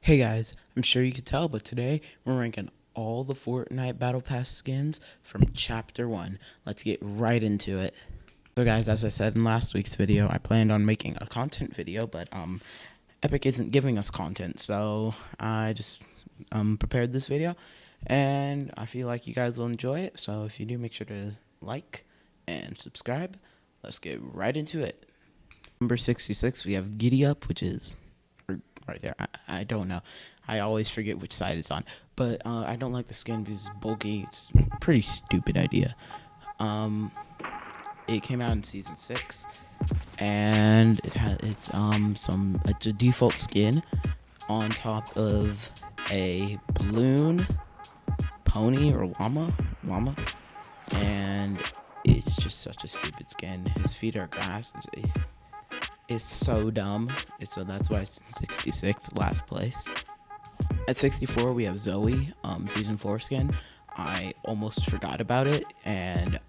Hey guys, I'm sure you could tell, but today we're ranking all the Fortnite Battle Pass skins from Chapter 1. Let's get right into it. So guys, as I said in last week's video, I planned on making a content video, but Epic isn't giving us content, so I just prepared this video, and I feel like you guys will enjoy it, so if you do, make sure to like and subscribe. Let's get right into it. Number 66, we have Giddy Up, which is right there. I don't know. I always forget which side it's on. But I don't like the skin because it's bulky. It's a pretty stupid idea. It came out in season 6, and it's a default skin on top of a balloon pony or llama, and it's just such a stupid skin. His feet are grass. It's so dumb. So that's why it's 66, last place. At 64, we have Zoe, season 4 skin. I almost forgot about it, and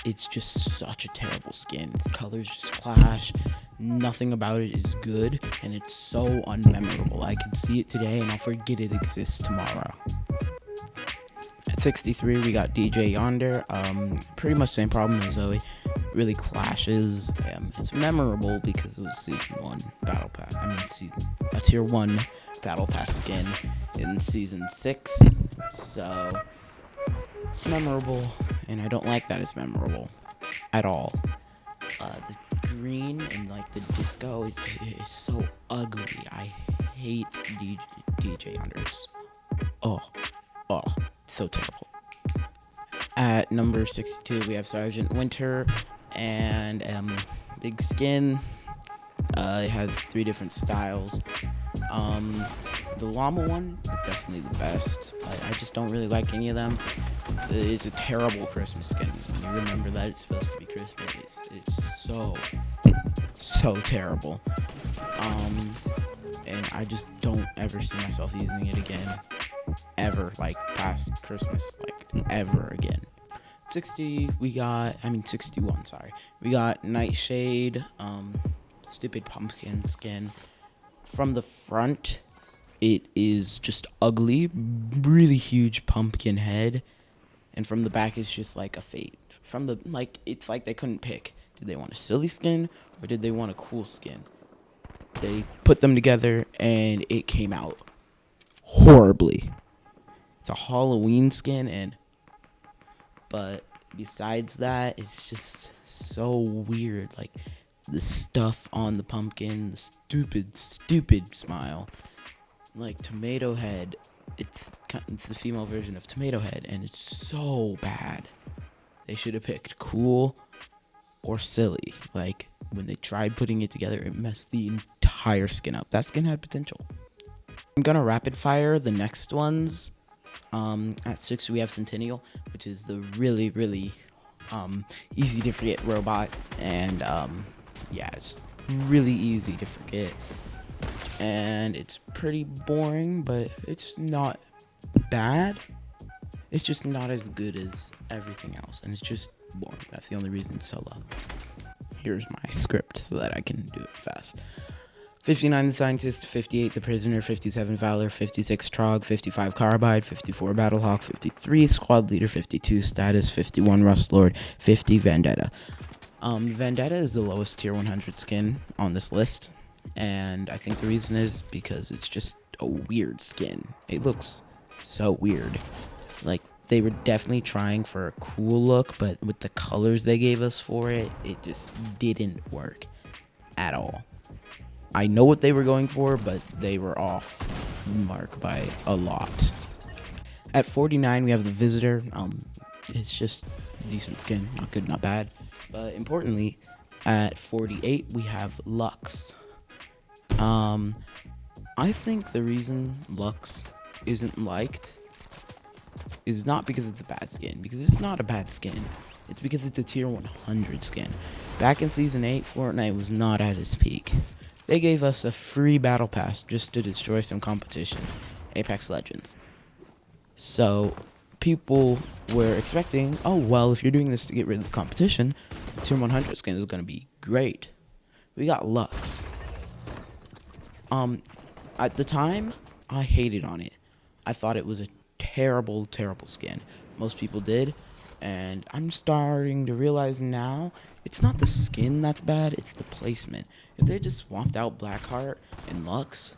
it's just such a terrible skin. Its colors just clash. Nothing about it is good, and it's so unmemorable. I could see it today, and I'll forget it exists tomorrow. At 63, we got DJ Yonder. Pretty much same problem as Zoe. Really clashes. It's memorable because it was season 1 battle pass. A tier 1 battle pass skin in season 6. So it's memorable, and I don't like that it's memorable at all. The green and like the disco is so ugly. I hate DJ Yonders. Oh, so terrible. At number 62, we have Sergeant Winter, and big skin. It has 3 different styles. The llama one is definitely the best. I just don't really like any of them. It's a terrible Christmas skin. When you remember that it's supposed to be Christmas, it's so terrible. And I just don't ever see myself using it again. Ever, like past Christmas, like ever again. 61, sorry. We got Nightshade, stupid pumpkin skin. From the front, it is just ugly, really huge pumpkin head. And from the back, it's just like a fade. It's like they couldn't pick. Did they want a silly skin, or did they want a cool skin? They put them together, and it came out horribly. It's a Halloween skin, but besides that, it's just so weird. Like the stuff on the pumpkin, the stupid smile, like Tomato Head. It's the female version of Tomato Head, and it's so bad. They should have picked cool or silly. Like when they tried putting it together, it messed the entire skin up. That skin had potential. I'm gonna rapid fire the next ones. At 6, we have Centennial, which is the really easy to forget robot, and it's really easy to forget, and it's pretty boring, but it's not bad. It's just not as good as everything else, and it's just boring. That's the only reason it's so low. Here's my script so that I can do it fast. 59 the Scientist, 58 the Prisoner, 57 Valor, 56 Trog, 55 Carbide, 54 Battlehawk, 53 Squad Leader, 52 Status, 51 Rustlord, 50 Vendetta. Vendetta is the lowest tier 100 skin on this list, and I think the reason is because it's just a weird skin. It looks so weird. Like, they were definitely trying for a cool look, but with the colors they gave us for it, it just didn't work at all. I know what they were going for, but they were off mark by a lot. At 49, we have the Visitor. It's just a decent skin, not good, not bad. But importantly, at 48, we have Lux. I think the reason Lux isn't liked is not because it's a bad skin, because it's not a bad skin. It's because it's a tier 100 skin. Back in season 8, Fortnite was not at its peak. They gave us a free battle pass just to destroy some competition, Apex Legends. So people were expecting, oh, well, if you're doing this to get rid of the competition, tier 100 skin is going to be great. We got Lux. At the time, I hated on it. I thought it was a terrible, terrible skin. Most people did. And I'm starting to realize now it's not the skin that's bad, it's the placement. If they just swapped out Blackheart and Lux,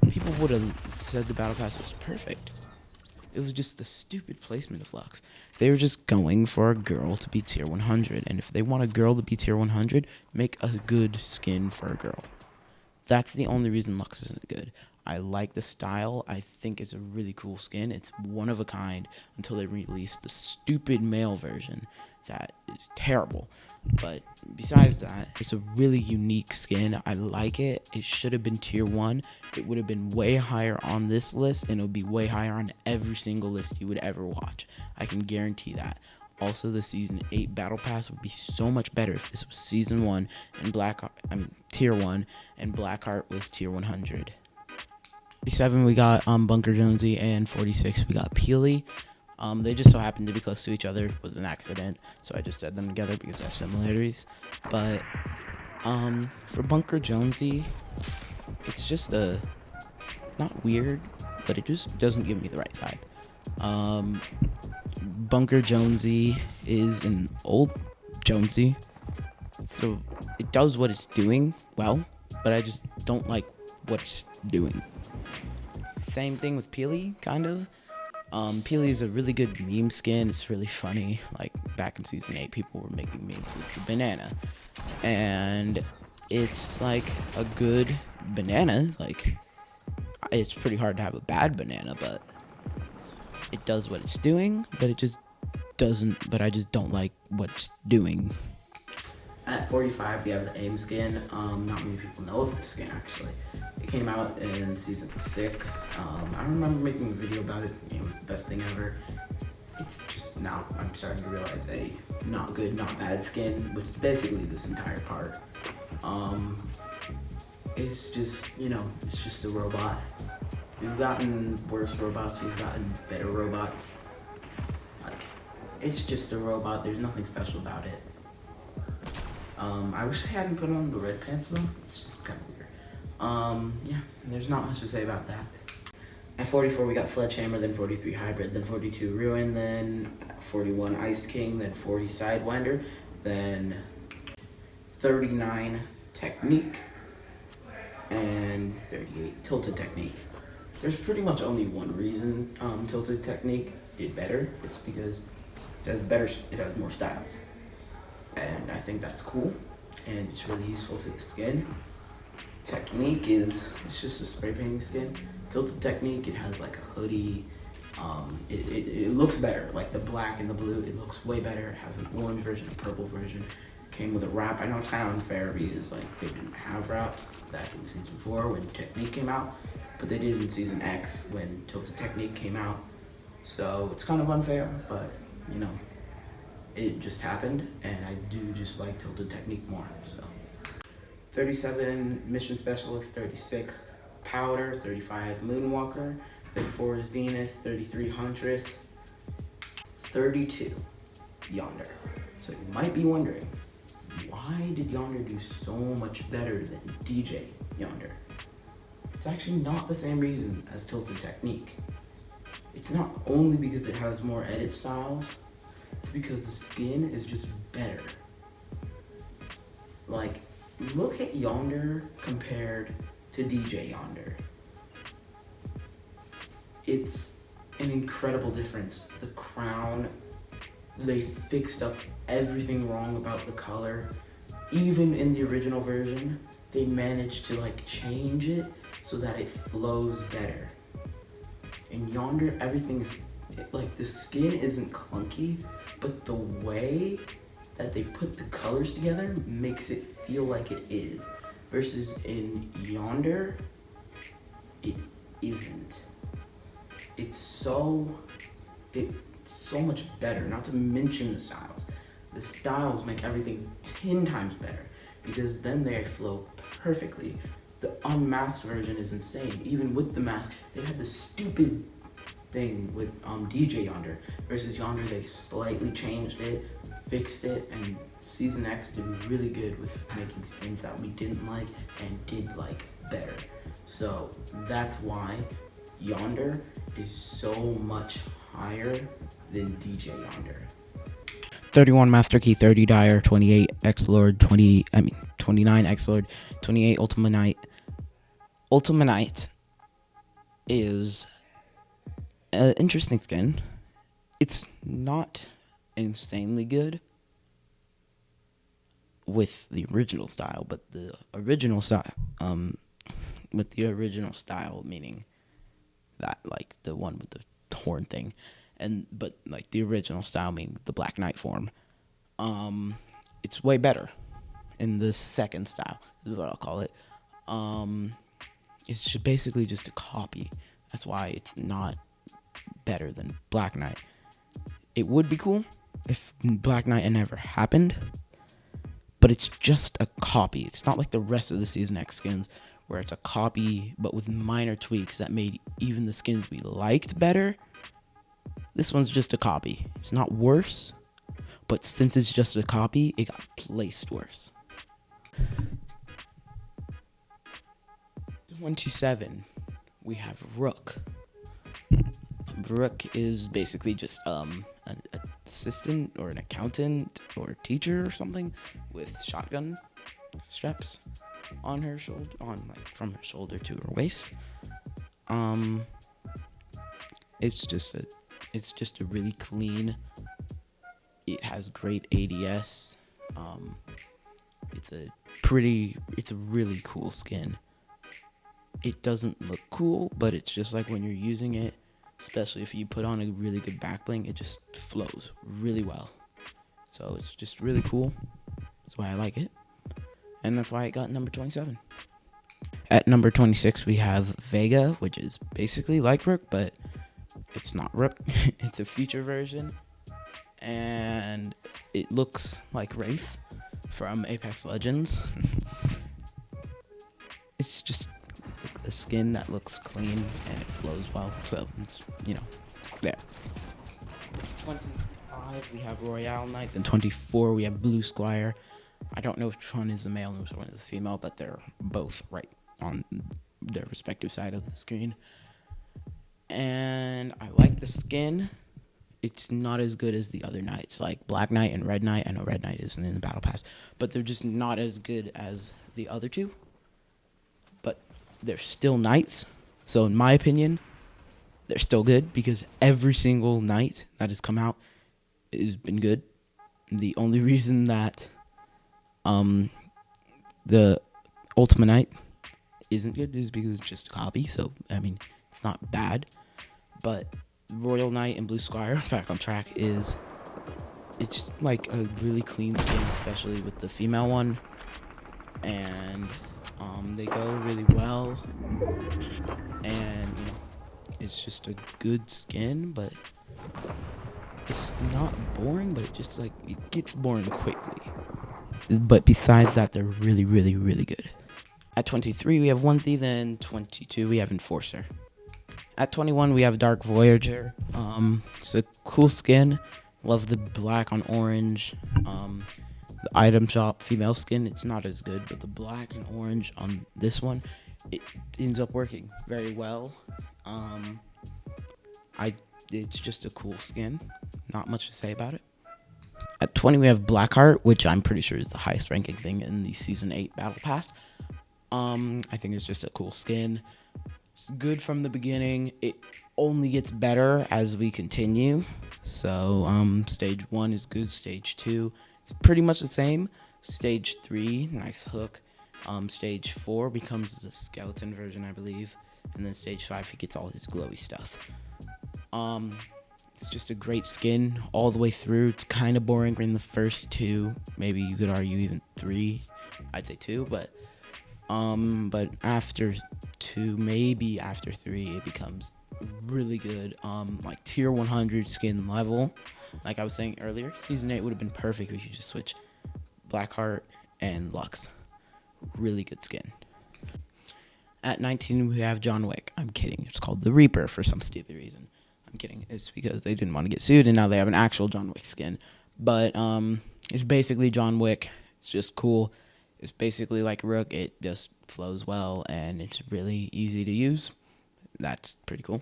people would have said the Battle Pass was perfect. It was just the stupid placement of Lux. They were just going for a girl to be tier 100. And if they want a girl to be tier 100, make a good skin for a girl. That's the only reason Lux isn't good. I like the style. I think it's a really cool skin. It's one of a kind until they release the stupid male version that is terrible. But besides that, it's a really unique skin. I like it. It should have been tier 1. It would have been way higher on this list, and it would be way higher on every single list you would ever watch. I can guarantee that. Also, the Season 8 Battle Pass would be so much better if this was Season 1 and Tier 1, and Blackheart was Tier 100. 47 we got Bunker Jonesy, and 46 we got Peely. They just so happened to be close to each other. It was an accident, so I just said them together because they have similarities. But for Bunker Jonesy, it's just not weird, but it just doesn't give me the right vibe. Bunker Jonesy is an old Jonesy, so it does what it's doing well, but I just don't like what it's doing. Same thing with Peely, kind of. Peely is a really good meme skin. It's really funny. Like, back in Season 8, people were making memes with the banana. And it's like a good banana. Like, it's pretty hard to have a bad banana, but it does what it's doing, but it just doesn't, but I just don't like what it's doing. At 45, we have the AIM skin. Not many people know of this skin, actually. It came out in Season 6. I remember making a video about it. It was the best thing ever. It's just now I'm starting to realize a not good, not bad skin, which is basically this entire part. It's just, it's just a robot. We've gotten worse robots, we've gotten better robots. Like, it's just a robot, there's nothing special about it. I wish they hadn't put on the red pants though. It's just kind of weird. Yeah, there's not much to say about that. At 44 we got Sledgehammer, then 43 Hybrid, then 42 Ruin, then 41 Ice King, then 40 Sidewinder, then 39 Technique, and 38 Tilted Technique. There's pretty much only one reason Tilted Technique did better. It's because it has more styles. And I think that's cool, and it's really useful to the skin. Technique it's just a spray painting skin. Tilted Technique, it has like a hoodie. It looks better, like the black and the blue, it looks way better. It has an orange version, a purple version. Came with a wrap. I know it's kind of unfair because like they didn't have wraps back in Season 4 when Technique came out, but they did in Season X when Tilted Technique came out. So it's kind of unfair, but it just happened, and I do just like Tilted Technique more, so. 37 Mission Specialist, 36 Powder, 35 Moonwalker, 34 Zenith, 33 Huntress, 32 Yonder. So you might be wondering, why did Yonder do so much better than DJ Yonder? It's actually not the same reason as Tilted Technique. It's not only because it has more edit styles, it's because the skin is just better. Like, look at Yonder compared to DJ Yonder. It's an incredible difference. The crown, they fixed up everything wrong about the color. Even in the original version, they managed to change it so that it flows better. In Yonder, everything is the skin isn't clunky, but the way that they put the colors together makes it feel like it is. Versus in Yonder, it isn't. It's so much better, not to mention the styles. The styles make everything 10 times better because then they flow perfectly. The unmasked version is insane. Even with the mask, they had the stupid thing with DJ Yonder. Versus Yonder, they slightly changed it, fixed it, and Season X did really good with making skins that we didn't like and did like better. So that's why Yonder is so much higher than DJ Yonder. 31 Master Key, 30 Dire, 28 X Lord, 29 X Lord, 28 Ultimate Knight. Ultimate Knight is an interesting skin. It's not insanely good with the original style, but the original style, meaning that like the one with the horn thing, but like the original style meaning the Black Knight form, it's way better in the second style is what I'll call it. It's basically just a copy. That's why it's not better than Black Knight. It would be cool if Black Knight had never happened, but it's just a copy. It's not like the rest of the Season X skins where it's a copy but with minor tweaks that made even the skins we liked better. This one's just a copy. It's not worse, but since it's just a copy, it got placed worse. 27, we have Rook. Rook is basically just an assistant or an accountant or a teacher or something with shotgun straps on her shoulder, from her shoulder to her waist. It's just a really clean. It has great ADS. It's a really cool skin. It doesn't look cool, but it's just like when you're using it, especially if you put on a really good back bling, it just flows really well. So it's just really cool. That's why I like it. And that's why it got number 27. At number 26, we have Vega, which is basically like Rook, but it's not Rook. It's a future version. And it looks like Wraith from Apex Legends. It's just a skin that looks clean and it flows well. So, it's, there. 25, we have Royale Knight. Then 24, we have Blue Squire. I don't know which one is the male and which one is the female, but they're both right on their respective side of the screen. And I like the skin. It's not as good as the other knights, like Black Knight and Red Knight. I know Red Knight isn't in the Battle Pass, but they're just not as good as the other two. But they're still knights, so in my opinion, they're still good because every single knight that has come out has been good. The only reason that the Ultimate Knight isn't good is because it's just a copy. So I mean, it's not bad, but Royal Knight and Blue Squire, back on track, it's like a really clean skin, especially with the female one, and they go really well, and it's just a good skin, but it's not boring, but it gets boring quickly. But besides that, they're really, really, really good. At 23, we have Onesie. Then 22, we have Enforcer. At 21, we have Dark Voyager. It's a cool skin. Love the black on orange. The item shop female skin, it's not as good, but the black and orange on this one, it ends up working very well. It's just a cool skin. Not much to say about it. At 20, we have Blackheart, which I'm pretty sure is the highest ranking thing in the Season 8 Battle Pass. I think it's just a cool skin. It's good from the beginning. It only gets better as we continue. So, stage 1 is good. Stage 2, it's pretty much the same. Stage 3, nice hook. Stage 4 becomes the skeleton version, I believe. And then stage 5, he gets all his glowy stuff. It's just a great skin all the way through. It's kind of boring in the first 2. Maybe you could argue even 3. I'd say 2, but after 2, maybe after 3, it becomes really good. Like tier 100 skin level. Like I was saying earlier, Season 8 would have been perfect if you just switch Blackheart and Lux. Really good skin. At 19, we have John Wick. I'm kidding. It's called the Reaper for some stupid reason. I'm kidding. It's because they didn't want to get sued, and now they have an actual John Wick skin. But it's basically John Wick. It's just cool. It's basically like Rook. It just flows well, and it's really easy to use. That's pretty cool.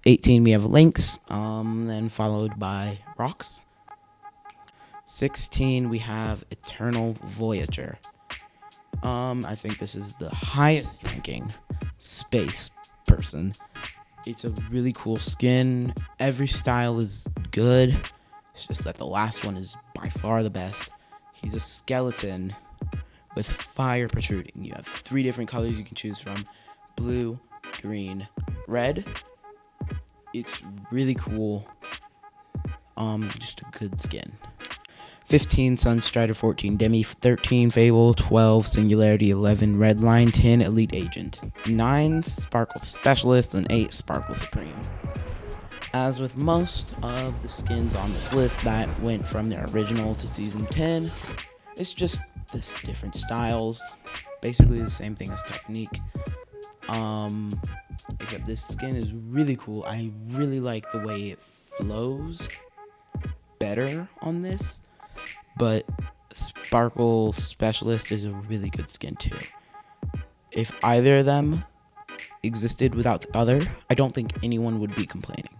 18, we have Lynx, then followed by Rocks. 16, we have Eternal Voyager. I think this is the highest ranking space person. It's a really cool skin. Every style is good. It's just that the last one is by far the best. He's a skeleton with fire protruding. You have 3 different colors you can choose from: blue, green, red. It's really cool. Just a good skin. 15, Sunstrider. 14, Demi. 13, Fable. 12, Singularity. 11, Redline. 10, Elite Agent. 9, Sparkle Specialist. And 8, Sparkle Supreme. As with most of the skins on this list that went from their original to Season 10, it's just this different styles. Basically the same thing as Technique. Except this skin is really cool. I really like the way it flows better on this. But Sparkle Specialist is a really good skin too. If either of them existed without the other, I don't think anyone would be complaining.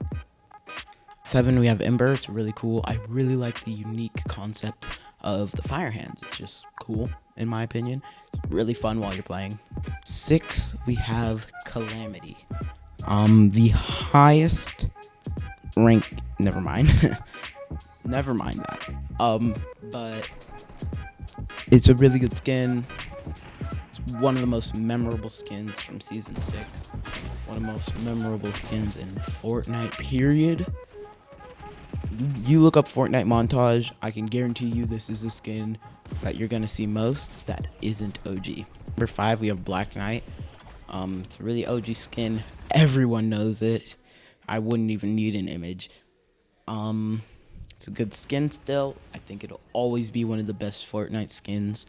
7, we have Ember. It's really cool. I really like the unique concept of the fire hands. It's just cool, in my opinion. It's really fun while you're playing. 6, we have Calamity. The highest rank. Never mind. Never mind that. But it's a really good skin. It's one of the most memorable skins from Season 6. One of the most memorable skins in Fortnite, period. You look up Fortnite montage, I can guarantee you this is a skin that you're going to see most that isn't OG. Number 5, we have Black Knight. It's a really OG skin. Everyone knows it. I wouldn't even need an image. It's a good skin still. I think it'll always be one of the best Fortnite skins.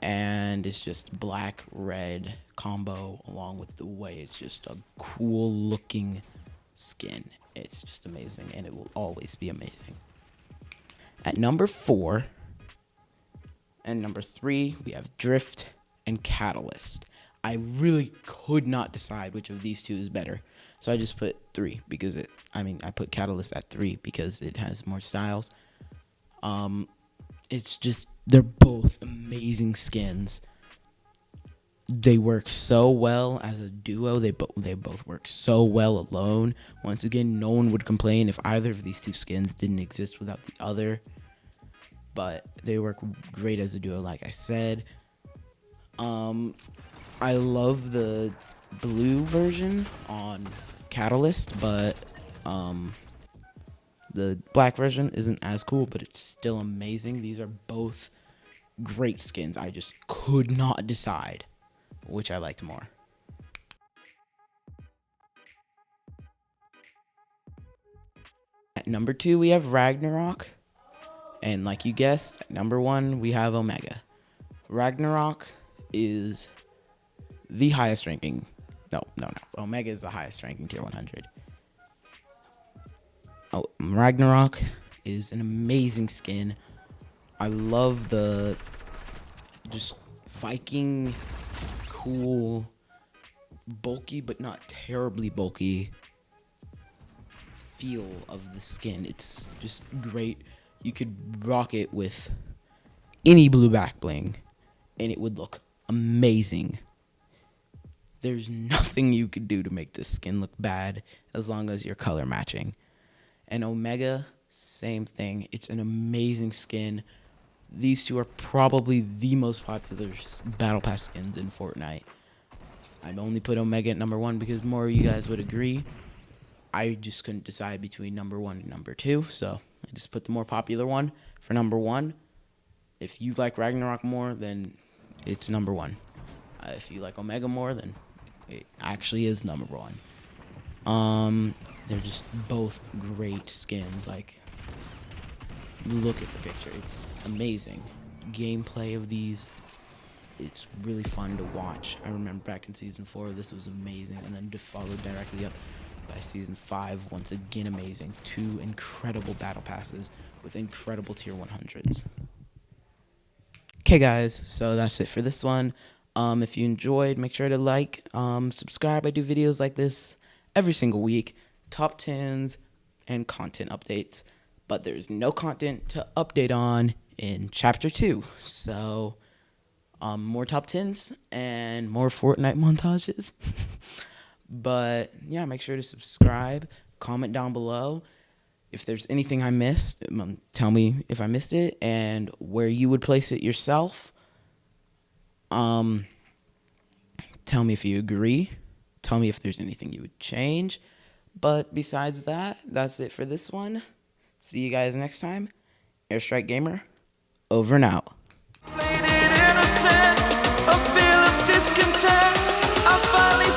And it's just black-red combo along with the way it's just a cool looking skin. It's just amazing, and it will always be amazing. At number 4 and number 3, we have Drift and Catalyst. I really could not decide which of these two is better, so I just put 3 because I put Catalyst at 3 because it has more styles. It's just, they're both amazing skins. They work so well as a duo. They both work so well alone. Once again, no one would complain if either of these two skins didn't exist without the other. But they work great as a duo, like I said. I love the blue version on Catalyst, but the black version isn't as cool, but it's still amazing. These are both great skins. I just could not decide which I liked more. At number 2, we have Ragnarok. And like you guessed, at number 1, we have Omega. Ragnarok is the highest ranking. No. Omega is the highest ranking tier 100. Oh, Ragnarok is an amazing skin. I love the just Viking, cool, bulky but not terribly bulky feel of the skin. It's just great. You could rock it with any blue back bling and it would look amazing. There's nothing you could do to make this skin look bad as long as you're color matching. And Omega, same thing. It's an amazing skin. These two are probably the most popular Battle Pass skins in Fortnite. I only put Omega at number 1 because more of you guys would agree. I just couldn't decide between number 1 and number 2, so I just put the more popular one for number 1. If you like Ragnarok more, then it's number 1. If you like Omega more, then it actually is number 1. They're just both great skins. Like, look at the picture. It's amazing. Gameplay of these, it's really fun to watch. I remember back in Season 4, this was amazing. And then followed directly up by Season 5, once again amazing. 2 incredible Battle Passes with incredible Tier 100s. Okay, guys, so that's it for this one. If you enjoyed, make sure to like, subscribe. I do videos like this every single week, top 10s and content updates. But there's no content to update on in Chapter 2. So, more top 10s and more Fortnite montages. But, yeah, make sure to subscribe, comment down below. If there's anything I missed, tell me if I missed it and where you would place it yourself. Tell me if you agree. Tell me if there's anything you would change. But besides that, that's it for this one. See you guys next time. Airstrike Gamer, over and out. Played it in a sense, a feel of discontent. I finally